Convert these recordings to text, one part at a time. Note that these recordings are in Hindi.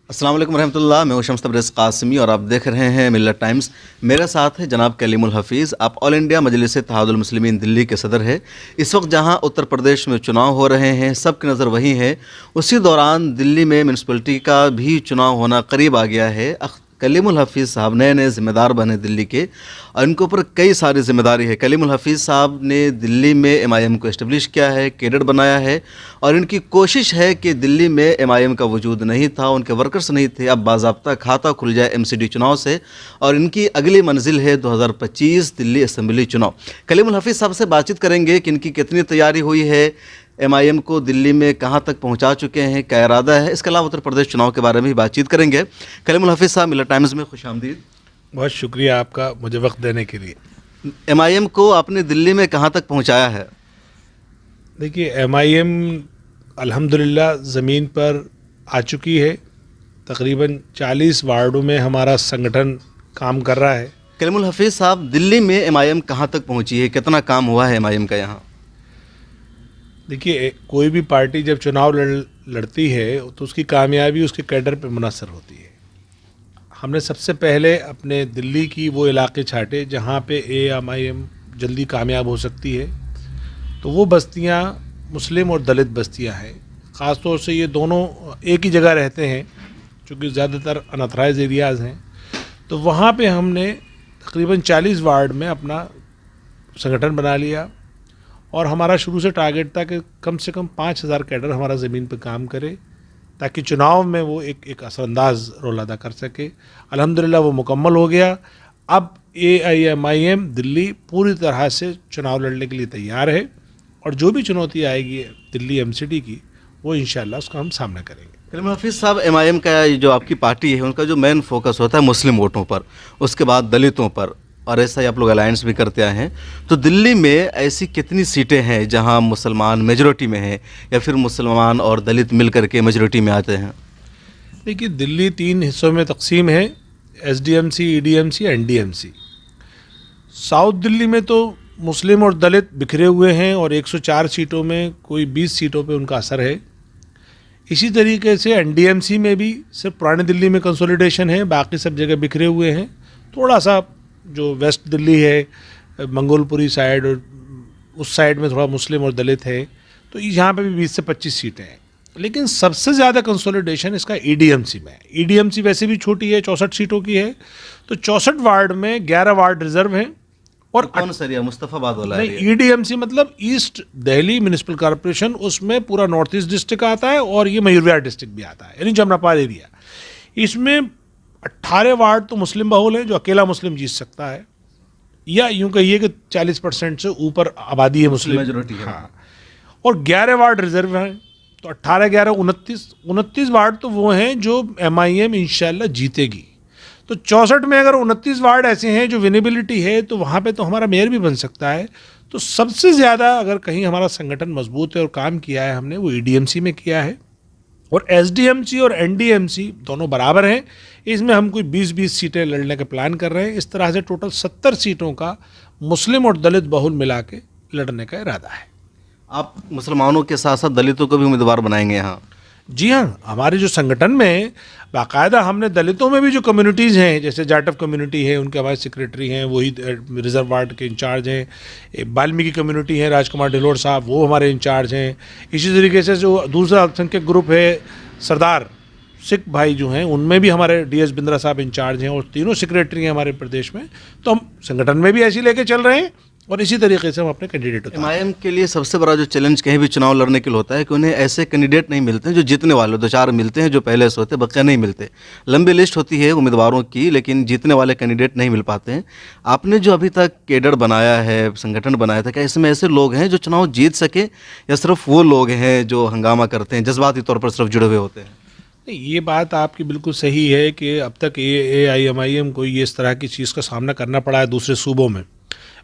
अस्सलाम वालेकुम रहमतुल्लाह। मैं हूं शम्स तबरेज़ कासिमी और आप देख रहे हैं मिल्लत टाइम्स। मेरे साथ है जनाब कलीमुल हफ़ीज़। आप ऑल इंडिया मजलिस इत्तेहादुल मुस्लिमीन दिल्ली के सदर हैं। इस वक्त जहां उत्तर प्रदेश में चुनाव हो रहे हैं, सबकी नज़र वहीं है। उसी दौरान दिल्ली में म्यूनसिपलिटी का भी चुनाव होना करीब आ गया है। कलीमुल हफ़ीज़ साहब नए नए ज़िम्मेदार बने दिल्ली के और इनके ऊपर कई सारी ज़िम्मेदारी है। कलीमुल हफ़ीज़ साहब ने दिल्ली में एमआईएम को इस्टेब्लिश किया है, कैडर बनाया है और इनकी कोशिश है कि दिल्ली में एमआईएम का वजूद नहीं था, उनके वर्कर्स नहीं थे, अब बाज़ाब्ता खाता खुल जाए एमसीडी चुनाव से और इनकी अगली मंजिल है 2025 दिल्ली असम्बली चुनाव। कलीमुल हफ़ीज़ साहब से बातचीत करेंगे कि इनकी कितनी तैयारी हुई है, एमआईएम को दिल्ली में कहां तक पहुंचा चुके हैं, क्या इरादा है। इसके अलावा उत्तर प्रदेश चुनाव के बारे में भी बातचीत करेंगे। कलीमुल हफ़ीज़ साहब, मिल्लत टाइम्स में खुशामदीद। बहुत शुक्रिया आपका मुझे वक्त देने के लिए। एमआईएम को आपने दिल्ली में कहां तक पहुंचाया है? देखिए, एमआईएम अल्हम्दुलिल्लाह ज़मीन पर आ चुकी है। तकरीबन 40 वार्डों में हमारा संगठन काम कर रहा है। कलीमुल हफ़ीज़ साहब, दिल्ली में एमआईएम कहां तक पहुंची है, कितना काम हुआ है एमआईएम का यहाँ? देखिए, कोई भी पार्टी जब चुनाव लड़ती है तो उसकी कामयाबी उसके कैडर पे मुनहसर होती है। हमने सबसे पहले अपने दिल्ली की वो इलाके छाटे जहाँ पे एमआईएम जल्दी कामयाब हो सकती है। तो वो बस्तियाँ मुस्लिम और दलित बस्तियाँ हैं। ख़ास तौर से ये दोनों एक ही जगह रहते हैं, चूँकि ज़्यादातर अनऑथराइज्ड एरियाज़ हैं। तो वहाँ पे हमने तकरीबन 40 वार्ड में अपना संगठन बना लिया और हमारा शुरू से टारगेट था कि कम से कम 5000 कैडर हमारा ज़मीन पे काम करे ताकि चुनाव में वो एक असरअंदाज रोल अदा कर सके। अल्हम्दुलिल्लाह वो मुकम्मल हो गया। अब एआईएमआईएम दिल्ली पूरी तरह से चुनाव लड़ने के लिए तैयार है और जो भी चुनौती आएगी दिल्ली एमसीडी की, वो इंशाल्लाह उसका हम सामना करेंगे। कलीमुल हफ़ीज़ साहब, एमआईएम का जो आपकी पार्टी है उनका जो मेन फोकस होता है मुस्लिम वोटों पर, उसके बाद दलितों पर, और ऐसा ही आप लोग अलायंस भी करते आए हैं। तो दिल्ली में ऐसी कितनी सीटें हैं जहां मुसलमान मेजॉरिटी में हैं या फिर मुसलमान और दलित मिल करके मेजॉरिटी में आते हैं? देखिए, दिल्ली 3 हिस्सों में तकसीम है, SDMC, EDMC, NDMC. South Delhi में तो मुस्लिम और दलित बिखरे हुए हैं और 104 सीटों में कोई 20 सीटों पे उनका असर है। इसी तरीके से एनडीएमसी में भी सिर्फ पुरानी दिल्ली में कंसोलिडेशन है, बाकी सब जगह बिखरे हुए हैं। थोड़ा सा जो वेस्ट दिल्ली है, मंगोलपुरी साइड और उस साइड में थोड़ा मुस्लिम और दलित है, तो यहाँ पे भी 20 से 25 सीटें हैं। लेकिन सबसे ज़्यादा कंसोलिडेशन इसका ईडीएमसी में है। ईडीएमसी वैसे भी छोटी है, 64 सीटों की है। तो 64 वार्ड में 11 वार्ड रिजर्व हैं। और तो कौन सा एरिया? मुस्तफ़ाबाद वाला नहीं, एरिया? ईडीएमसी मतलब ईस्ट दिल्ली म्यूनिसिपल कॉर्पोरेशन, उसमें पूरा नॉर्थ ईस्ट डिस्ट्रिक्ट आता है और ये मयूर विहार डिस्ट्रिक्ट भी आता है, यानी जमनापाल एरिया। इसमें 18 वार्ड तो मुस्लिम बहुल हैं, जो अकेला मुस्लिम जीत सकता है, या यूं कहिए कि 40% से ऊपर आबादी है मुस्लिम, मेजॉरिटी है। हाँ। और 11 वार्ड रिजर्व हैं, तो 18, 11, 29 वार्ड तो वो हैं जो एमआईएम इंशाल्लाह जीतेगी। तो 64 में अगर 29 वार्ड ऐसे हैं जो विनेबिलिटी है, तो वहाँ पे तो हमारा मेयर भी बन सकता है। तो सबसे ज़्यादा अगर कहीं हमारा संगठन मजबूत है और काम किया है हमने, वो ईडीएमसी में किया है। और एसडीएमसी और एनडीएमसी दोनों बराबर हैं। इसमें हम कोई 20-20 सीटें लड़ने का प्लान कर रहे हैं। इस तरह से टोटल 70 सीटों का मुस्लिम और दलित बहुल मिला के लड़ने का इरादा है। आप मुसलमानों के साथ साथ दलितों को भी उम्मीदवार बनाएंगे यहाँ? जी हाँ, हमारे जो संगठन में बाकायदा हमने दलितों में भी जो कम्युनिटीज़ हैं, जैसे जाटव कम्युनिटी है, उनके हमारे सेक्रेटरी हैं, वही रिजर्व वार्ड के इंचार्ज हैं। वाल्मीकि कम्युनिटी है, राजकुमार ढिलोड़ साहब, वो हमारे इंचार्ज हैं। इसी तरीके से जो दूसरा अल्पसंख्यक ग्रुप है, सरदार सिख भाई जो हैं, उनमें भी हमारे डीएस बिंद्रा साहब इंचार्ज हैं और तीनों सेक्रेटरी हैं हमारे प्रदेश में। तो हम संगठन में भी ऐसे लेके चल रहे हैं और इसी तरीके से हम अपने कैंडिडेट होते हैं। एमआईएम के लिए सबसे बड़ा जो चैलेंज कहीं भी चुनाव लड़ने के लिए होता है कि उन्हें ऐसे कैंडिडेट नहीं मिलते हैं जो जीतने वाले, 2-4 मिलते हैं जो पहले से होते, बकिया नहीं मिलते। लंबी लिस्ट होती है उम्मीदवारों की, लेकिन जीतने वाले कैंडिडेट नहीं मिल पाते हैं। आपने जो अभी तक कैडर बनाया है, संगठन बनाया था, क्या इसमें ऐसे लोग हैं जो चुनाव जीत सके या सिर्फ वो लोग हैं जो हंगामा करते हैं, जज्बाती तौर पर सिर्फ जुड़े हुए होते हैं? ये बात आपकी बिल्कुल सही है कि अब तक एआईएमआईएम को ये इस तरह की चीज़ का सामना करना पड़ा है दूसरे सूबों में।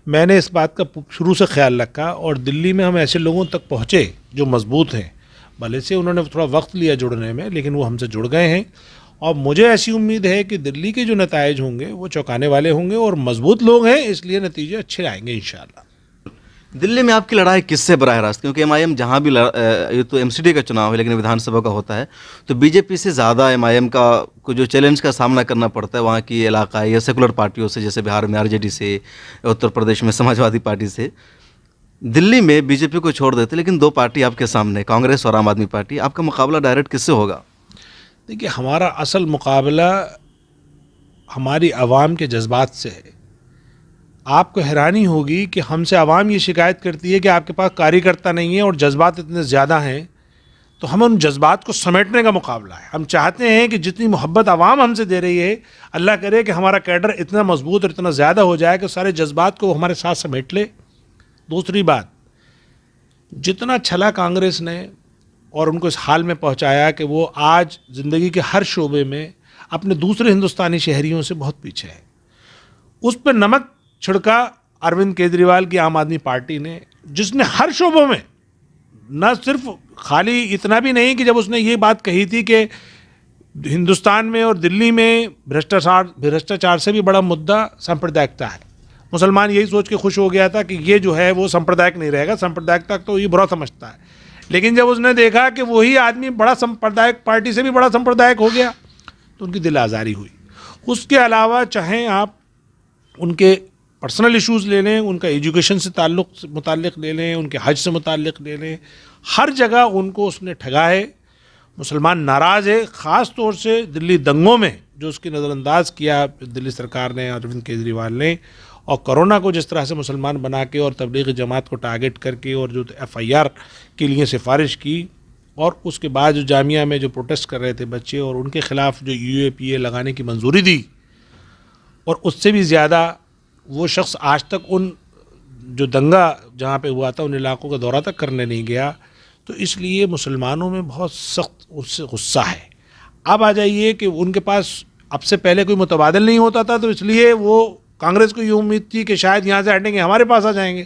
मैंने इस बात का शुरू से ख्याल रखा और दिल्ली में हम ऐसे लोगों तक पहुँचे जो मजबूत हैं। भले से उन्होंने थोड़ा वक्त लिया जुड़ने में, लेकिन वो हमसे जुड़ गए हैं। और मुझे ऐसी उम्मीद है कि दिल्ली के जो नताइज होंगे वो चौंकाने वाले होंगे और मजबूत लोग हैं, इसलिए नतीजे अच्छे आएंगे इंशाल्लाह। दिल्ली में आपकी लड़ाई किससे बराह रास्त, क्योंकि एमआईएम जहाँ भी ये तो एमसीडी का चुनाव है लेकिन विधानसभा का होता है, तो बीजेपी से ज़्यादा एमआईएम का को जो चैलेंज का सामना करना पड़ता है वहाँ की इलाकाई या सेकुलर पार्टियों से, जैसे बिहार में आरजेडी से, उत्तर प्रदेश में समाजवादी पार्टी से। दिल्ली में बीजेपी को छोड़ देते, लेकिन दो पार्टी आपके सामने, कांग्रेस और आम आदमी पार्टी, आपका मुकाबला डायरेक्ट किससे होगा? देखिए, हमारा असल मुकाबला हमारी आवाम के जज्बात से है। आपको हैरानी होगी कि हमसे आवाम ये शिकायत करती है कि आपके पास कार्यकर्ता नहीं है और जज्बात इतने ज़्यादा हैं, तो हम उन जज्बात को समेटने का मुकाबला है। हम चाहते हैं कि जितनी मोहब्बत आवाम हमसे दे रही है, अल्लाह करे कि हमारा कैडर इतना मजबूत और इतना ज़्यादा हो जाए कि सारे जज्बात को हमारे साथ समेट ले। दूसरी बात, जितना छला कांग्रेस ने और उनको इस हाल में पहुंचाया कि वो आज ज़िंदगी के हर शोबे में अपने दूसरे हिंदुस्तानी शहरियों से बहुत पीछे है, उस पर नमक छिड़का अरविंद केजरीवाल की आम आदमी पार्टी ने, जिसने हर शोबों में, न सिर्फ खाली इतना भी नहीं कि जब उसने ये बात कही थी कि हिंदुस्तान में और दिल्ली में भ्रष्टाचार से भी बड़ा मुद्दा सांप्रदायिकता है। मुसलमान यही सोच के खुश हो गया था कि ये जो है वो सांप्रदायिक नहीं रहेगा, सांप्रदायिकता तो ये बुरा समझता है। लेकिन जब उसने देखा कि वही आदमी बड़ा सांप्रदायिक पार्टी से भी बड़ा सांप्रदायिक हो गया, तो उनकी दिल आज़ारी हुई। उसके अलावा चाहे आप उनके पर्सनल इश्यूज़ ले लें, उनका एजुकेशन से मुताल्लिक़ ले लें, उनके हज से मुताल्लिक़ ले लें, हर जगह उनको उसने ठगा है। मुसलमान नाराज़ है, ख़ास तौर से दिल्ली दंगों में जो उसकी नज़रअंदाज किया दिल्ली सरकार ने, अरविंद केजरीवाल ने, और कोरोना को जिस तरह से मुसलमान बना के और तबलीगी जमात को टारगेट करके और जो FIR के लिए सिफारिश की, और उसके बाद जो जामिया में जो प्रोटेस्ट कर रहे थे बच्चे और उनके ख़िलाफ़ जो UAPA लगाने की मंजूरी दी, और उससे भी ज़्यादा वो शख्स आज तक उन जो दंगा जहाँ पे हुआ था उन इलाकों का दौरा तक करने नहीं गया। तो इसलिए मुसलमानों में बहुत सख्त उससे गुस्सा है। अब आ जाइए कि उनके पास अब से पहले कोई मुतबादिल नहीं होता था, तो इसलिए वो कांग्रेस को ये उम्मीद थी कि शायद यहाँ से हटेंगे हमारे पास आ जाएंगे,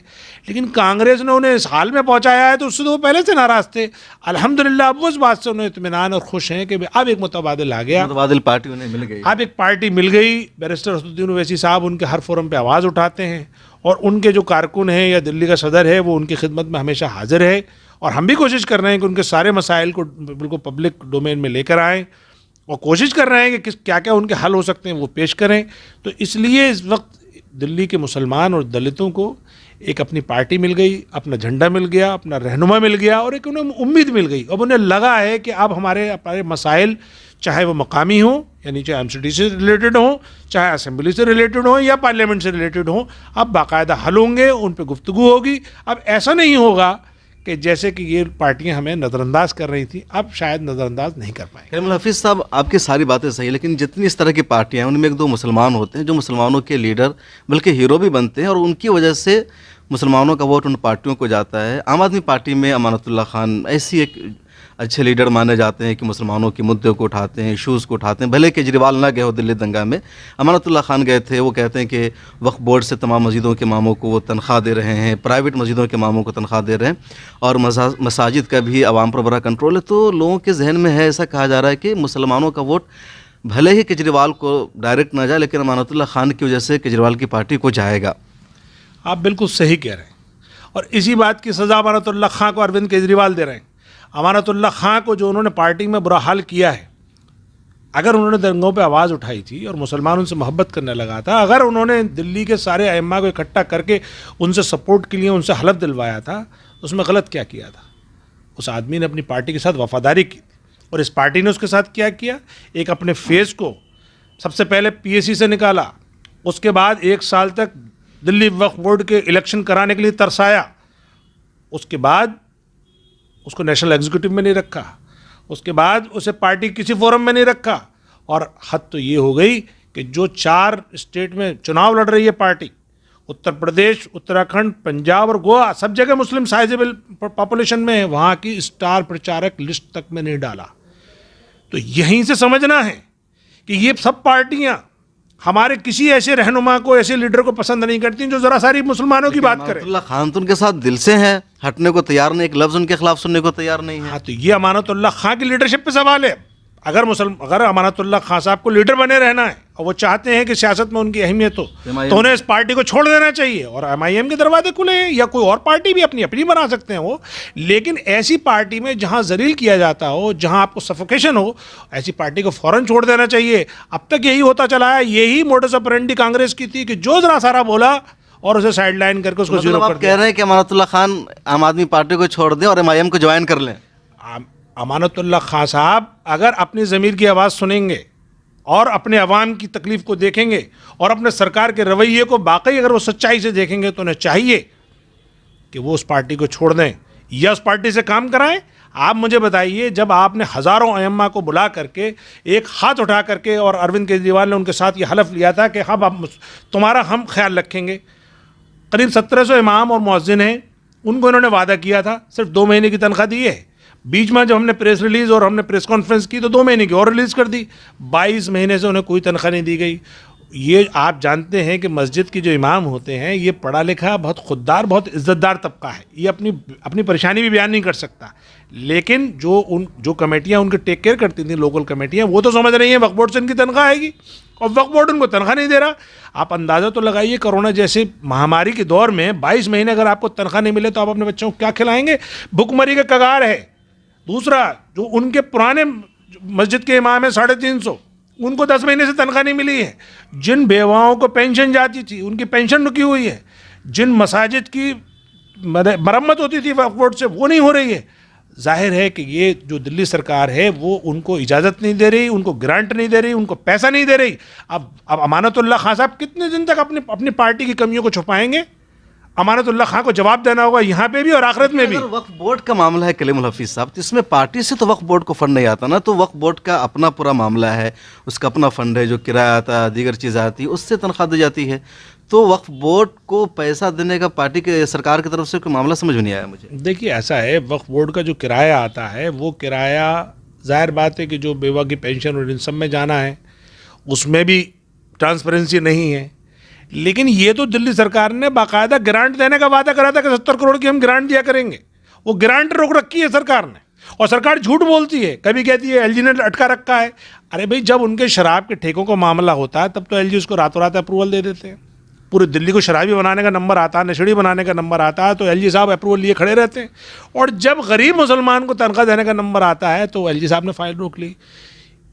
लेकिन कांग्रेस ने उन्हें इस हाल में पहुँचाया है, तो उससे तो वो पहले से नाराज़ थे। अल्हम्दुलिल्लाह अब वो इस बात से उन्हें इत्मीनान और खुश हैं कि अब एक मुतबादिल आ गया, मुतबादिल पार्टी उन्हें मिल गई, अब एक पार्टी मिल गई। बैरिस्टर असदुद्दीन ओवैसी साहब उनके हर फोरम पे आवाज़ उठाते हैं, और उनके जो कारकुन हैं या दिल्ली का सदर है वो उनकी खिदमत में हमेशा हाजिर है, और हम भी कोशिश कर रहे हैं कि उनके सारे मसाइल को बिल्कुल पब्लिक डोमेन में लेकर आएँ, और कोशिश कर रहे हैं कि क्या क्या उनके हल हो सकते हैं वो पेश करें। तो इसलिए इस वक्त दिल्ली के मुसलमान और दलितों को एक अपनी पार्टी मिल गई, अपना झंडा मिल गया, अपना रहनुमा मिल गया, और एक उन्हें उम्मीद मिल गई। अब उन्हें लगा है कि अब हमारे मसाइल, चाहे वो मकामी हो, यानी चाहे MCD से रिलेटेड हो, चाहे असेंबली से रिलेटेड हो या पार्लियामेंट से रिलेटेड हो, अब बाकायदा हल होंगे, उन पर गुफ्तगू होगी। अब ऐसा नहीं होगा कि जैसे कि ये पार्टियां हमें नज़रअंदाज कर रही थी, अब शायद नज़रअंदाज नहीं कर पाएंगे। कलीमुल हफीज़ साहब, आपकी सारी बातें सही है, लेकिन जितनी इस तरह की पार्टियां हैं उनमें एक दो मुसलमान होते हैं जो मुसलमानों के लीडर बल्कि हीरो भी बनते हैं, और उनकी वजह से मुसलमानों का वोट उन पार्टियों को जाता है। आम आदमी पार्टी में अमानतुल्लाह खान ऐसी एक अच्छे लीडर माने जाते हैं कि मुसलमानों के मुद्दे को उठाते हैं, इशूज़ को उठाते हैं। भले केजरीवाल ना गए हो दिल्ली दंगा में, अमानतुल्लाह खान गए थे। वो कहते हैं कि वक्फ बोर्ड से तमाम मस्जिदों के इमामों को वो तनख्वाह दे रहे हैं, प्राइवेट मस्जिदों के इमामों को तनख्वाह दे रहे हैं, और मसाजिद का भी आवाम पर बड़ा कंट्रोल है। तो लोगों के जहन में है, ऐसा कहा जा रहा है कि मुसलमानों का वोट भले ही केजरीवाल को डायरेक्ट ना जाए, लेकिन अमानतुल्लाह खान की वजह से केजरीवाल की पार्टी को जाएगा। आप बिल्कुल सही कह रहे हैं, और इसी बात की सज़ा अमानतुल्लाह खान को अरविंद केजरीवाल दे रहे हैं। अमानतुल्लाह खान को जो उन्होंने पार्टी में बुरा हाल किया है, अगर उन्होंने दंगों पे आवाज़ उठाई थी और मुसलमान उनसे मोहब्बत करने लगा था, अगर उन्होंने दिल्ली के सारे अइम्मा को इकट्ठा करके उनसे सपोर्ट के लिए उनसे हलफ दिलवाया था, उसमें गलत क्या किया था? उस आदमी ने अपनी पार्टी के साथ वफादारी की, और इस पार्टी ने उसके साथ क्या किया? एक अपने फेस को सबसे पहले PAC से निकाला, उसके बाद 1 साल तक दिल्ली वक्फ बोर्ड के इलेक्शन कराने के लिए तरसाया, उसके बाद उसको नेशनल एग्जीक्यूटिव में नहीं रखा, उसके बाद उसे पार्टी किसी फोरम में नहीं रखा, और हद तो ये हो गई कि जो 4 स्टेट में चुनाव लड़ रही है पार्टी, उत्तर प्रदेश, उत्तराखंड, पंजाब और गोवा, सब जगह मुस्लिम साइजेबल पॉपुलेशन में है, वहाँ की स्टार प्रचारक लिस्ट तक में नहीं डाला। तो यहीं से समझना है कि ये सब पार्टियाँ हमारे किसी ऐसे रहनुमा को, ऐसे लीडर को पसंद नहीं करती जो ज़रा सारी मुसलमानों की बात करे। अमानतुल्लाह खान तो उनके साथ दिल से हैं, हटने को तैयार नहीं, एक लफ्ज़ उनके खिलाफ सुनने को तैयार नहीं है। हाँ, तो ये अमानतुल्लाह खान की लीडरशिप पे सवाल है। अगर अमानतुल्लाह खान साहब को लीडर बने रहना है और वो चाहते हैं कि सियासत में उनकी अहमियत हो, MIM तो उन्हें इस पार्टी को छोड़ देना चाहिए और MIM के दरवाजे खुले हैं, या कोई और पार्टी भी अपनी अपनी बना सकते हैं वो। लेकिन ऐसी पार्टी में जहां जलील किया जाता हो, जहां आपको सफोकेशन हो, ऐसी पार्टी को फौरन छोड़ देना चाहिए। अब तक यही होता चला है, यही मोडस ऑपरेंडी कांग्रेस की थी कि जो जरा सारा बोला और उसे साइडलाइन करके उसको जीरो मतलब कर आप दिया। कह रहे हैं कि अमानतुल्लाह खान आम आदमी पार्टी को छोड़ दें और MIM को ज्वाइन कर लें? अमानतुल्लाह खान साहब अगर अपनी ज़मीर की आवाज़ सुनेंगे और अपने अवाम की तकलीफ को देखेंगे और अपने सरकार के रवैये को वाकई अगर वो सच्चाई से देखेंगे, तो उन्हें चाहिए कि वो उस पार्टी को छोड़ दें या उस पार्टी से काम कराएं। आप मुझे बताइए, जब आपने हज़ारों अयम्मा को बुला करके एक हाथ उठा करके और अरविंद केजरीवाल ने उनके साथ ये हलफ लिया था कि हम तुम्हारा हम ख्याल रखेंगे, करीब 1700 इमाम और मुअज्जिन हैं, उनको इन्होंने वादा किया था, सिर्फ 2 महीने की तनख्वाह दी है। बीच में जब हमने प्रेस रिलीज़ और हमने प्रेस कॉन्फ्रेंस की तो 2 महीने की और रिलीज़ कर दी, 22 महीने से उन्हें कोई तनख्वाह नहीं दी गई। ये आप जानते हैं कि मस्जिद के जो इमाम होते हैं ये पढ़ा लिखा, बहुत खुददार, बहुत इज़्ज़तदार तबका है, ये अपनी परेशानी भी बयान नहीं कर सकता। लेकिन जो कमेटियाँ उनके टेक केयर करती थी, लोकल कमेटियाँ, वो तो समझ रही हैं वक्फ बोर्ड से इनकी तनख्वाह आएगी और वक्फ बोर्ड उनको तनख्वाह नहीं दे रहा। आप अंदाज़ा तो लगाइए, कोरोना जैसे महामारी के दौर में 22 महीने अगर आपको तनख्वाह नहीं मिले तो आप अपने बच्चों को क्या खिलाएंगे? भुखमरी का कगार है। दूसरा, जो उनके पुराने मस्जिद के इमाम है 350, उनको 10 महीने से तनख्वाह नहीं मिली है। जिन बेवाओं को पेंशन जाती थी उनकी पेंशन रुकी हुई है। जिन मसाजिद की मरम्मत होती थी वक्फ बोर्ड से, वो नहीं हो रही है। जाहिर है कि ये जो दिल्ली सरकार है वो उनको इजाज़त नहीं दे रही, उनको ग्रांट नहीं दे रही, उनको पैसा नहीं दे रही। अब अमानतुल्लाह खान साहब कितने दिन तक अपनी पार्टी की कमियों को छुपाएंगे? अमानतुल्लाह खान को जवाब देना होगा यहाँ पे भी और आखिरत में भी। अगर वक्फ बोर्ड का मामला है कलीमुल हफीज साहब, तो इसमें पार्टी से तो वक्फ बोर्ड को फंड नहीं आता ना, तो वक्फ बोर्ड का अपना पूरा मामला है, उसका अपना फंड है, जो किराया आता है, दीगर चीज़ें आती है, उससे तनख्वाह दी जाती है। तो वक्फ बोर्ड को पैसा देने का पार्टी के सरकार की तरफ से कोई मामला समझ में नहीं आया मुझे। देखिए, ऐसा है, वक्फ बोर्ड का जो किराया आता है वो किराया जाहिर बात है कि जो बेवा की पेंशन और इन सब में जाना है, उसमें भी ट्रांसपेरेंसी नहीं है। लेकिन ये तो दिल्ली सरकार ने बाकायदा ग्रांट देने का वादा करा था कि 70 करोड़ की हम ग्रांट दिया करेंगे। वो ग्रांट रोक रखी है सरकार ने, और सरकार झूठ बोलती है। कभी कहती है LG ने अटका रखा है। अरे भाई, जब उनके शराब के ठेकों का मामला होता है तब तो LG उसको रातों रात अप्रूवल दे देते हैं। पूरे दिल्ली को शराबी बनाने का नंबर आता है, नशेड़ी बनाने का नंबर आता है, तो LG साहब अप्रूवल लिए खड़े रहते हैं। और जब गरीब मुसलमान को तनख्वाह देने का नंबर आता है तो LG साहब ने फाइल रोक ली।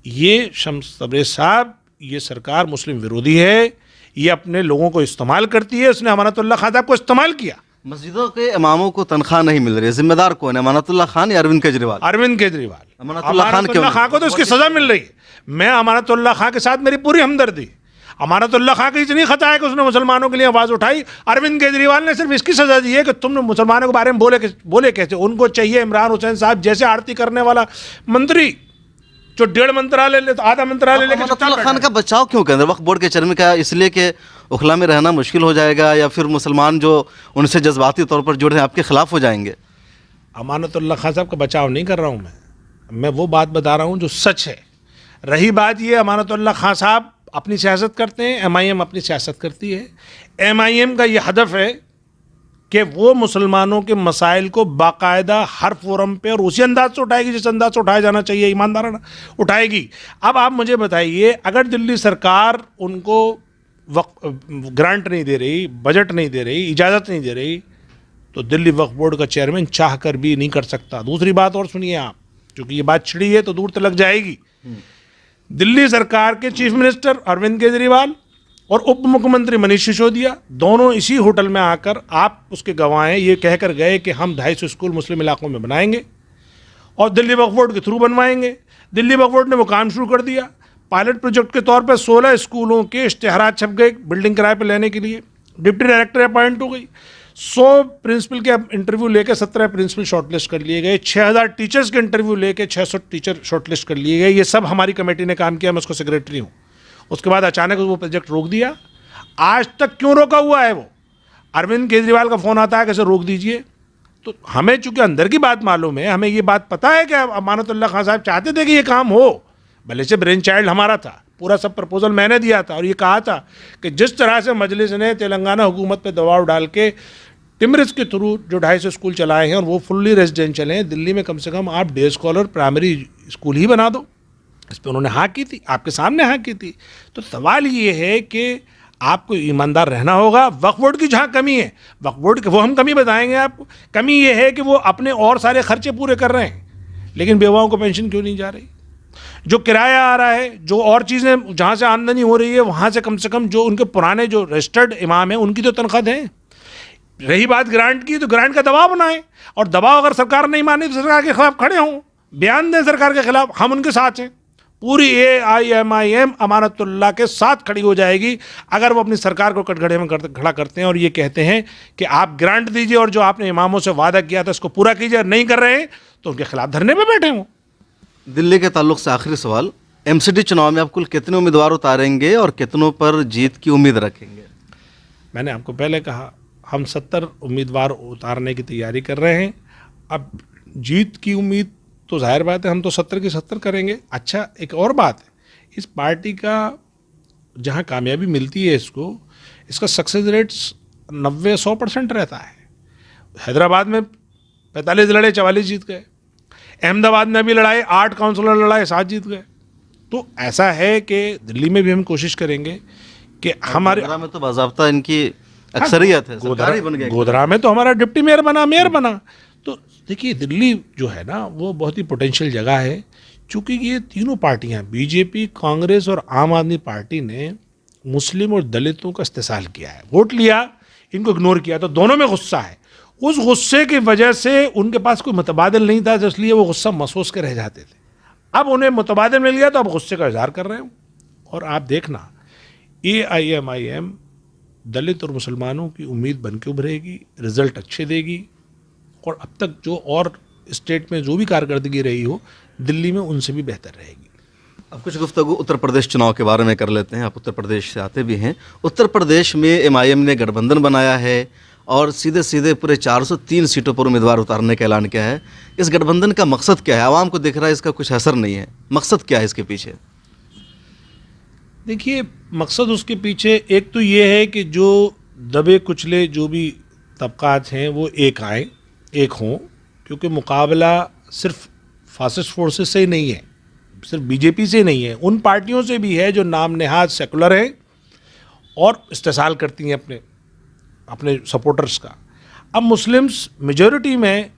ये शम्स तबरेज़ साहब, ये सरकार मुस्लिम विरोधी है, ये अपने लोगों को इस्तेमाल करती है। उसने अमानतुल्लाह खान साहब को इस्तेमाल किया। मस्जिदों के इमामों को तनख्वाह नहीं मिल रही है, जिम्मेदार कौन है? अमानतुल्लाह खान या अरविंद केजरीवाल? अरविंद केजरीवाल। अमानतुल्लाह खान क्यों? खान को तो उसकी सजा मिल रही है। मैं अमानतुल्लाह खान के साथ मेरी पूरी हमदर्दी। अमानतुल्लाह खान की इतनी खता है कि उसने मुसलमानों के लिए आवाज़ उठाई। अरविंद केजरीवाल ने सिर्फ इसकी सजा दी है कि तुमने मुसलमानों के बारे में बोले कैसे। उनको चाहिए इमरान हुसैन साहब जैसे आरती करने वाला मंत्री, जो 1.5 मंत्रालय ले तो आधा मंत्रालय लेके। अमानतुल्लाह खान का बचाव क्यों कर वक्फ बोर्ड के चेयरमैन का? इसलिए कि उखला में रहना मुश्किल हो जाएगा, या फिर मुसलमान जो उनसे जज्बाती तौर पर जुड़े हैं आपके खिलाफ हो जाएंगे? अमानतुल्लाह खान साहब का बचाव नहीं कर रहा हूँ मैं वो बात बता रहा हूँ जो सच है। रही बात ये, अमानतुल्लाह खान साहब अपनी सियासत करते हैं, MIM अपनी सियासत करती है। MIM का ये हदफ है कि वो मुसलमानों के मसाइल को बाकायदा हर फोरम पे और उसी अंदाज से उठाएगी जिस अंदाज से उठाया जाना चाहिए, ईमानदाराना उठाएगी। अब आप मुझे बताइए, अगर दिल्ली सरकार उनको ग्रांट नहीं दे रही, बजट नहीं दे रही, इजाज़त नहीं दे रही, तो दिल्ली वक्फ बोर्ड का चेयरमैन चाह कर भी नहीं कर सकता। दूसरी बात और सुनिए आप, क्योंकि ये बात छिड़ी है तो दूर तक जाएगी। दिल्ली सरकार के चीफ मिनिस्टर अरविंद केजरीवाल और उप मुख्यमंत्री मनीष सिसोदिया दोनों इसी होटल में आकर, आप उसके गवाह हैं, ये कहकर गए कि हम 250 स्कूल मुस्लिम इलाकों में बनाएंगे और दिल्ली वक्फ बोर्ड के थ्रू बनवाएंगे। दिल्ली वक्फ बोर्ड ने वो काम शुरू कर दिया। पायलट प्रोजेक्ट के तौर पर 16 स्कूलों के इश्तेहारात छप गए बिल्डिंग किराए पर लेने के लिए। डिप्टी डायरेक्टर अपॉइंट हो गई। 100 प्रिंसिपल के इंटरव्यू लेके 17 प्रिंसिपल शॉर्टलिस्ट कर लिए गए। 6000 टीचर्स के इंटरव्यू लेके 600 टीचर शॉर्टलिस्ट कर लिए गए। ये सब हमारी कमेटी ने काम किया, मैं उसको सेक्रेटरी हूँ। उसके बाद अचानक वो प्रोजेक्ट रोक दिया। आज तक क्यों रोका हुआ है? वो अरविंद केजरीवाल का फ़ोन आता है कैसे रोक दीजिए। तो हमें चूंकि अंदर की बात मालूम है, हमें ये बात पता है कि अमानतुल्लाह खान साहब चाहते थे कि ये काम हो, भले से ब्रेन चाइल्ड हमारा था, पूरा सब प्रपोजल मैंने दिया था और ये कहा था कि जिस तरह से मजलिस ने तेलंगाना हुकूमत पे दबाव डाल के टिमरिस के थ्रू जो 250 स्कूल चलाए हैं और वो फुल्ली रेजिडेंशियल हैं, दिल्ली में कम से कम आप डे स्कॉलर प्राइमरी स्कूल ही बना दो। इस पर उन्होंने हाँ की थी, आपके सामने हाँ की थी। तो सवाल ये है कि आपको ईमानदार रहना होगा। वक्फ बोर्ड की जहाँ कमी है, वक्फ बोर्ड की वो हम कमी बताएंगे आपको। कमी ये है कि वो अपने और सारे खर्चे पूरे कर रहे हैं, लेकिन बेवाओं को पेंशन क्यों नहीं जा रही? जो किराया आ रहा है, जो और चीज़ें जहाँ से आमदनी हो रही है, वहाँ से कम जो उनके पुराने जो रजिस्टर्ड इमाम हैं उनकी तो तनख्वाह दें। रही बात ग्रांट की, तो ग्रांट का दबाव बनाएं, और दबाव अगर सरकार नहीं माने तो सरकार के खिलाफ खड़े हों, बयान दें सरकार के खिलाफ। हम उनके साथ हैं, पूरी AIMIM अमानतुल्लाह के साथ खड़ी हो जाएगी अगर वो अपनी सरकार को कटघरे में खड़ा करते हैं और ये कहते हैं कि आप ग्रांट दीजिए और जो आपने इमामों से वादा किया था उसको पूरा कीजिए, नहीं कर रहे हैं तो उनके खिलाफ धरने पे बैठे हों। दिल्ली के ताल्लुक से आखिरी सवाल, MCD चुनाव में आप कुल कितने उम्मीदवार उतारेंगे और कितनों पर जीत की उम्मीद रखेंगे? मैंने आपको पहले कहा, हम 70 उम्मीदवार उतारने की तैयारी कर रहे हैं। अब जीत की उम्मीद तो जाहिर बात है हम तो 70 की 70 करेंगे। अच्छा, एक और बात है, इस पार्टी का जहाँ कामयाबी मिलती है इसका सक्सेस रेट्स 90-100% रहता है। हैदराबाद में 45 लड़े 44 जीत गए, अहमदाबाद में भी लड़ाए 8 काउंसलर लड़ाए 7 जीत गए। तो ऐसा है कि दिल्ली में भी हम कोशिश करेंगे कि हमारे गोधरा में तो बाज़ाब्ता इनकी अक्सरियत है, सरकारी बन गया। गोधरा में तो हमारा डिप्टी मेयर बना। तो देखिए, दिल्ली जो है ना वो बहुत ही पोटेंशियल जगह है। चूँकि ये तीनों पार्टियां बीजेपी, कांग्रेस और आम आदमी पार्टी ने मुस्लिम और दलितों का इस्तेसाल किया है, वोट लिया, इनको इग्नोर किया, तो दोनों में गुस्सा है। उस गुस्से की वजह से उनके पास कोई मुतबादिल नहीं था, तो इसलिए वो गुस्सा महसूस के रह जाते थे। अब उन्हें मुतबादिल मिल गया तो अब गुस्से का इजहार कर रहे हो। और आप देखना, AIMIM दलित और मुसलमानों की उम्मीद बन के उभरेगी, रिजल्ट अच्छे देगी, और अब तक जो और स्टेट में जो भी कारकर्दगी रही हो दिल्ली में उनसे भी बेहतर रहेगी। अब कुछ गुफ्तगू उत्तर प्रदेश चुनाव के बारे में कर लेते हैं। आप उत्तर प्रदेश से आते भी हैं। उत्तर प्रदेश में MIM ने गठबंधन बनाया है और सीधे सीधे पूरे 403 सीटों पर उम्मीदवार उतारने का ऐलान किया है। इस गठबंधन का मकसद क्या है? आवाम को दिख रहा है इसका कुछ असर नहीं है, मकसद क्या है इसके पीछे? देखिए, मकसद उसके पीछे एक तो ये है कि जो दबे कुचले जो भी तबकात हैं वो एक आए, एक हों, क्योंकि मुकाबला सिर्फ फासिस्ट फोर्सेस से ही नहीं है, सिर्फ बीजेपी से नहीं है, उन पार्टियों से भी है जो नाम नेहाद सेकुलर हैं और इस्तेसाल करती हैं अपने सपोर्टर्स का। अब मुस्लिम्स मेजॉरिटी में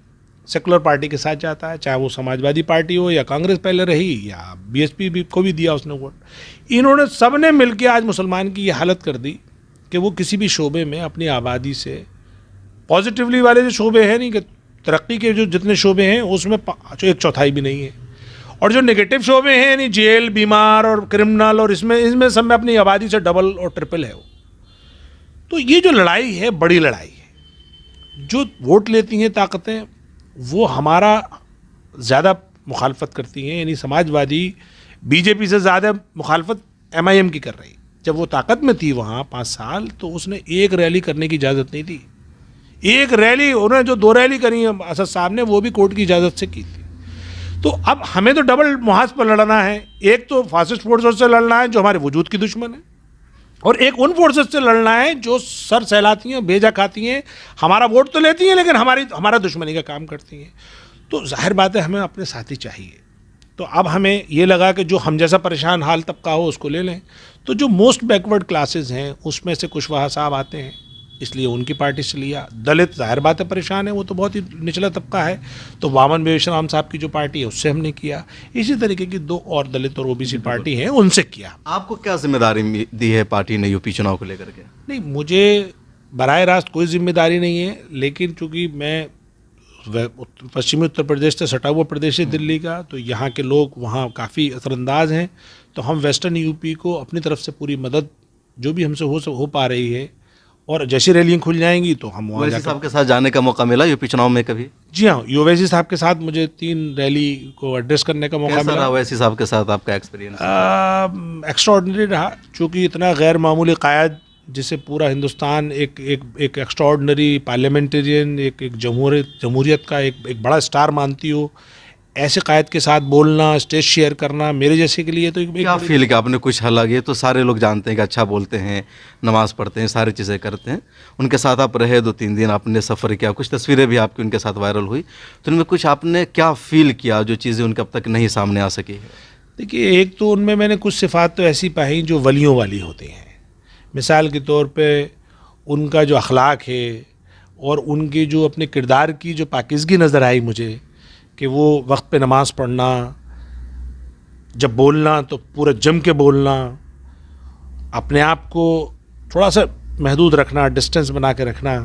सेकुलर पार्टी के साथ जाता है, चाहे वो समाजवादी पार्टी हो या कांग्रेस पहले रही या BSP भी को भी दिया उसने वोट। इन्होंने सब ने मिलकर आज मुसलमान की ये हालत कर दी कि वो किसी भी शोबे में अपनी आबादी से, पॉजिटिवली वाले जो शोबे हैं नहीं कि तरक्की के जो जितने शोबे हैं उसमें 1/4 भी नहीं है, और जो नेगेटिव शोबे हैं यानी जेल, बीमार और क्रिमिनल और इसमें सब में अपनी आबादी से डबल और ट्रिपल है वो। तो ये जो लड़ाई है बड़ी लड़ाई है। जो वोट लेती हैं ताकतें वो हमारा ज़्यादा मुखालफत करती हैं, यानी समाजवादी बीजेपी से ज़्यादा मुखालफत MIM की कर रही। जब वो ताकत में थी वहाँ 5 साल, तो उसने एक रैली करने की इजाज़त नहीं दी। एक रैली उन्होंने जो 2 रैली करी असद साहब ने, वो भी कोर्ट की इजाज़त से की थी। तो अब हमें तो डबल मुहाज पर लड़ना है, एक तो फासिस्ट फोर्सेस से लड़ना है जो हमारे वजूद की दुश्मन है, और एक उन फोर्सेस से लड़ना है जो सर सहलाती हैं, भेजा खाती हैं, हमारा वोट तो लेती हैं लेकिन हमारा दुश्मनी का काम करती हैं। तो जाहिर बात है हमें अपने साथी चाहिए। तो अब हमें ये लगा कि जो हम जैसा परेशान हाल तबका हो उसको ले लें। तो जो मोस्ट बैकवर्ड क्लासेस हैं उसमें से कुशवाहा साहब आते हैं, इसलिए उनकी पार्टी से लिया। दलित जाहिर बात है परेशान है, वो तो बहुत ही निचला तबका है, तो वामन बेशराम साहब की जो पार्टी है उससे हमने किया। इसी तरीके की 2 और दलित और OBC पार्टी हैं, उनसे किया। आपको क्या जिम्मेदारी दी है पार्टी ने यूपी चुनाव को लेकर के? नहीं, मुझे बराह रास्त कोई जिम्मेदारी नहीं है, लेकिन चूँकि मैं पश्चिमी उत्तर प्रदेश से सटा हुआ प्रदेश है दिल्ली का, तो यहाँ के लोग वहाँ काफ़ी असरअंदाज हैं, तो हम वेस्टर्न यूपी को अपनी तरफ से पूरी मदद जो भी हमसे हो पा रही है, और जैसी रैलियाँ खुल जाएंगी तो हम वहाँ ओवैसी साहब के साथ जाने का मौका मिला यूपी चुनाव में कभी? जी हाँ, ओवैसी साहब के साथ मुझे 3 रैली को एड्रेस करने का मौका मिला। ओवैसी साहब के साथ आपका एक्सपीरियंस? एक्स्ट्राऑर्डिनरी रहा, चूँकि इतना गैर मामूली कायद जिसे पूरा हिंदुस्तान एक एक्स्ट्राऑर्डिनरी पार्लियामेंटेरियन, एक जमहूरियत का एक बड़ा स्टार मानती हो, ऐसे कायद के साथ बोलना, स्टेज शेयर करना मेरे जैसे के लिए तो क्या फील किया आपने? कुछ अलग, ये तो सारे लोग जानते हैं कि अच्छा बोलते हैं, नमाज़ पढ़ते हैं, सारी चीज़ें करते हैं, उनके साथ आप रहे 2-3 दिन, आपने सफ़र किया, कुछ तस्वीरें भी आपकी उनके साथ वायरल हुई, तो उनमें कुछ आपने क्या फील किया जो चीज़ें उनके अब तक नहीं सामने आ सकी है? देखिए, एक तो उनमें मैंने कुछ सिफ़ात तो ऐसी पाई जो वलियों वाली होती हैं। मिसाल के तौर पे उनका जो अखलाक है और उनके जो अपने किरदार की जो पाकीज़गी नज़र आई मुझे, कि वो वक्त पे नमाज़ पढ़ना, जब बोलना तो पूरा जम के बोलना, अपने आप को थोड़ा सा महदूद रखना, डिस्टेंस बना के रखना,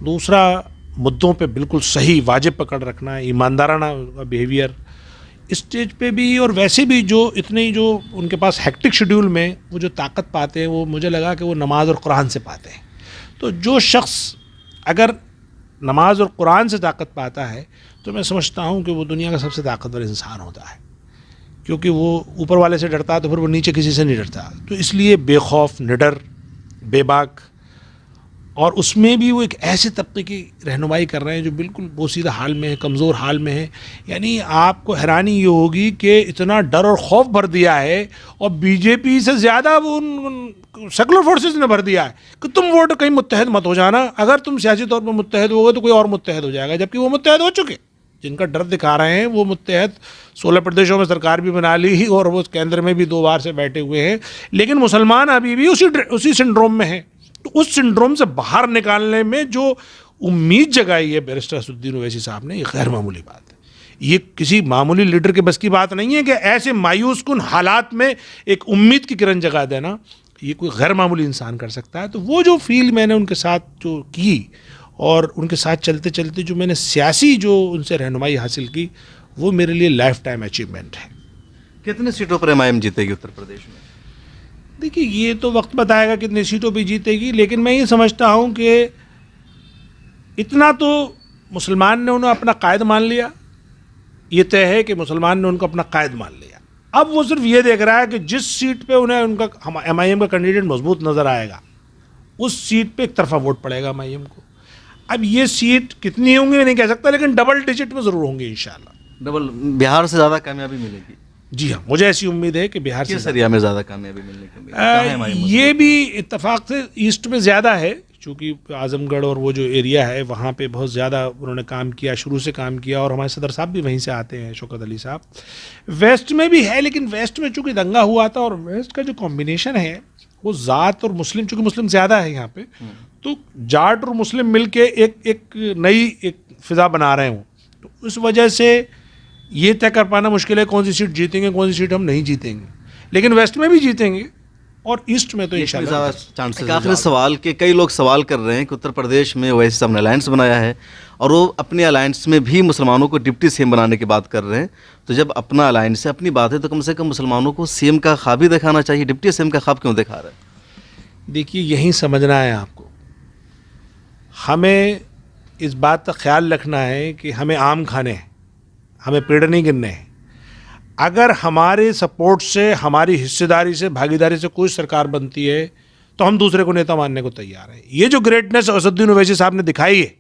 दूसरा मुद्दों पे बिल्कुल सही वाजिब पकड़ रखना, ईमानदाराना बिहेवियर, स्टेज पे भी और वैसे भी जो इतने ही जो उनके पास हेक्टिक शेड्यूल में वो जो ताकत पाते हैं, वो मुझे लगा कि वो नमाज और कुरान से पाते हैं। तो जो शख्स अगर नमाज और कुरान से ताकत पाता है तो मैं समझता हूँ कि वो दुनिया का सबसे ताकतवर इंसान होता है, क्योंकि वो ऊपर वाले से डरता है तो फिर वो नीचे किसी से नहीं डरता। तो इसलिए बेखौफ, निडर, बेबाक, और उसमें भी वो एक ऐसे तबके की रहनुमाई कर रहे हैं जो बिल्कुल बोसीदा हाल में है, कमज़ोर हाल में है। यानी आपको हैरानी ये होगी कि इतना डर और खौफ भर दिया है, और बीजेपी से ज़्यादा वो उन सेकुलर फोर्सेस ने भर दिया है कि तुम वोट कहीं मुत्तहद मत हो जाना, अगर तुम सियासी तौर पर मुत्तहद हो गए तो कोई और मुत्तहद हो जाएगा। जबकि वो मुत्तहद हो चुके, जिनका डर दिखा रहे हैं वो मुत्तहद 16 प्रदेशों में सरकार भी बना ली और वो केंद्र में भी 2 बार से बैठे हुए हैं, लेकिन मुसलमान अभी भी उसी सिंड्रोम में हैं। तो उस सिंड्रोम से बाहर निकालने में जो उम्मीद जगाई है बैरिस्टर असदुद्दीन ओवैसी साहब ने, ये गैर मामूली बात है। ये किसी मामूली लीडर के बस की बात नहीं है कि ऐसे मायूस कुन हालात में एक उम्मीद की किरण जगा देना, ये कोई गैर मामूली इंसान कर सकता है। तो वो जो फील मैंने उनके साथ जो की और उनके साथ चलते चलते जो मैंने सियासी जो उनसे रहनुमाई हासिल की, वो मेरे लिए लाइफ टाइम अचीवमेंट है। कितने सीटों पर एमआईएम जीतेगी उत्तर प्रदेश में? देखिए, ये तो वक्त बताएगा कितनी सीटों पे जीतेगी, लेकिन मैं ये समझता हूँ कि इतना तो मुसलमान ने उन्हें अपना कायद मान लिया, ये तय है कि मुसलमान ने उनको अपना कायद मान लिया। अब वो सिर्फ ये देख रहा है कि जिस सीट पे उन्हें उनका एमआईएम का कैंडिडेट मजबूत नज़र आएगा, उस सीट पे एक तरफा वोट पड़ेगा एमआईएम को। अब ये सीट कितनी होंगी मैं नहीं कह सकता, लेकिन डबल डिजिट में ज़रूर होंगी इंशाल्लाह। डबल, बिहार से ज़्यादा कामयाबी मिलेगी? जी हाँ, मुझे ऐसी उम्मीद है कि बिहार से एरिया में ज़्यादा कामयाबी मिलने की उम्मीद है। ये भी इत्तेफाक से ईस्ट में ज़्यादा है, क्योंकि आजमगढ़ और वो जो एरिया है वहाँ पे बहुत ज़्यादा उन्होंने काम किया, शुरू से काम किया, और हमारे सदर साहब भी वहीं से आते हैं, शौकत अली साहब। वेस्ट में भी है, लेकिन वेस्ट में चूँकि दंगा हुआ था और वेस्ट का जो कॉम्बिनेशन है वो ज़ात और मुस्लिम, चूँकि मुस्लिम ज़्यादा है यहाँ पे, तो जाट और मुस्लिम मिल के एक नई एक फ़िज़ा बना रहे हों, तो उस वजह से ये तय कर पाना मुश्किल है कौन सी सीट जीतेंगे, कौन सी सीट हम नहीं जीतेंगे। लेकिन वेस्ट में भी जीतेंगे और ईस्ट में तो इंशाल्लाह चांसेस। आखिरी सवाल के कई लोग सवाल कर रहे हैं कि उत्तर प्रदेश में ओवैसी साहब ने अलायंस बनाया है और वो अपने अलायंस में भी मुसलमानों को डिप्टी सीएम बनाने की बात कर रहे हैं। तो जब अपना अलायंस है, अपनी बात है, तो कम से कम मुसलमानों को सीएम का ख्वाब ही दिखाना चाहिए। डिप्टी सीएम का ख्वाब क्यों दिखा रहे हैं? देखिए, यही समझना है आपको। हमें इस बात का ख्याल रखना है कि हमें आम खाने हैं, हमें पेड़ नहीं गिनने हैं। अगर हमारे सपोर्ट से, हमारी हिस्सेदारी से, भागीदारी से कोई सरकार बनती है तो हम दूसरे को नेता मानने को तैयार हैं। ये जो ग्रेटनेस असदुद्दीन ओवैसी साहब ने दिखाई है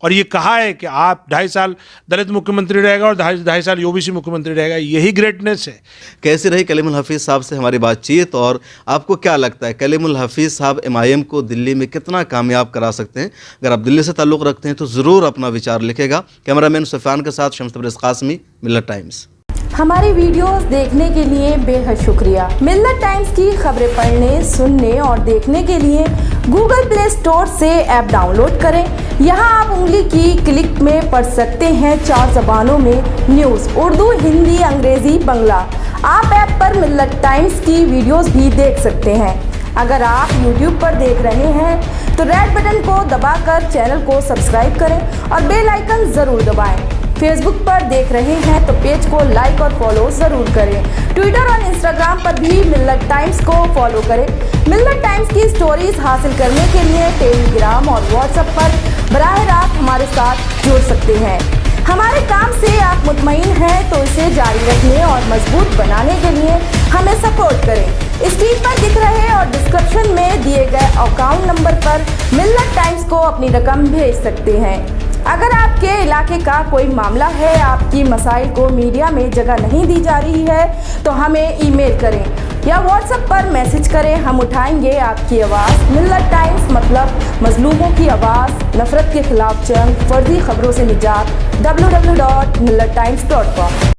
और ये कहा है कि आप 2.5 साल दलित मुख्यमंत्री रहेगा और 2.5 साल ओबीसी मुख्यमंत्री रहेगा, यही ग्रेटनेस है। कैसी रही कलीमुल हफीज़ साहब से हमारी बातचीत, और आपको क्या लगता है कलीमुल हफीज़ साहब एमआईएम को दिल्ली में कितना कामयाब करा सकते हैं? अगर आप दिल्ली से ताल्लुक़ रखते हैं तो ज़रूर अपना विचार लिखेगा। कैमरामैन सुफियान के साथ शम्स तबरेज़ कासमी, मिल्लत टाइम्स। हमारी वीडियोस देखने के लिए बेहद शुक्रिया। मिल्लत टाइम्स की खबरें पढ़ने, सुनने और देखने के लिए गूगल प्ले स्टोर से ऐप डाउनलोड करें। यहां आप उंगली की क्लिक में पढ़ सकते हैं 4 ज़बानों में न्यूज़, उर्दू, हिंदी, अंग्रेजी, बांग्ला। आप ऐप पर मिल्लत टाइम्स की वीडियोस भी देख सकते हैं। अगर आप YouTube पर देख रहे हैं तो रेड बटन को दबाकर चैनल को सब्सक्राइब करें और बेल आइकन ज़रूर दबाएं। फेसबुक पर देख रहे हैं तो पेज को लाइक और फॉलो ज़रूर करें। ट्विटर और इंस्टाग्राम पर भी मिल्लत टाइम्स को फॉलो करें। मिल्लत टाइम्स की स्टोरीज हासिल करने के लिए टेलीग्राम और व्हाट्सएप पर बराह रास्त हमारे साथ जुड़ सकते हैं। हमारे काम से आप मुतमईन हैं तो इसे जारी रखने और मजबूत बनाने के लिए हमें सपोर्ट करें। स्क्रीन पर दिख रहे और डिस्क्रिप्शन में दिए गए अकाउंट नंबर पर मिल्लत टाइम्स को अपनी रकम भेज सकते हैं। अगर आपके इलाके का कोई मामला है, आपकी मसाइल को मीडिया में जगह नहीं दी जा रही है, तो हमें ईमेल करें या व्हाट्सएप पर मैसेज करें। हम उठाएंगे आपकी आवाज़। मिल्लत टाइम्स मतलब मजलूमों की आवाज़, नफरत के खिलाफ जंग, फर्जी खबरों से निजात। www.millattimes.com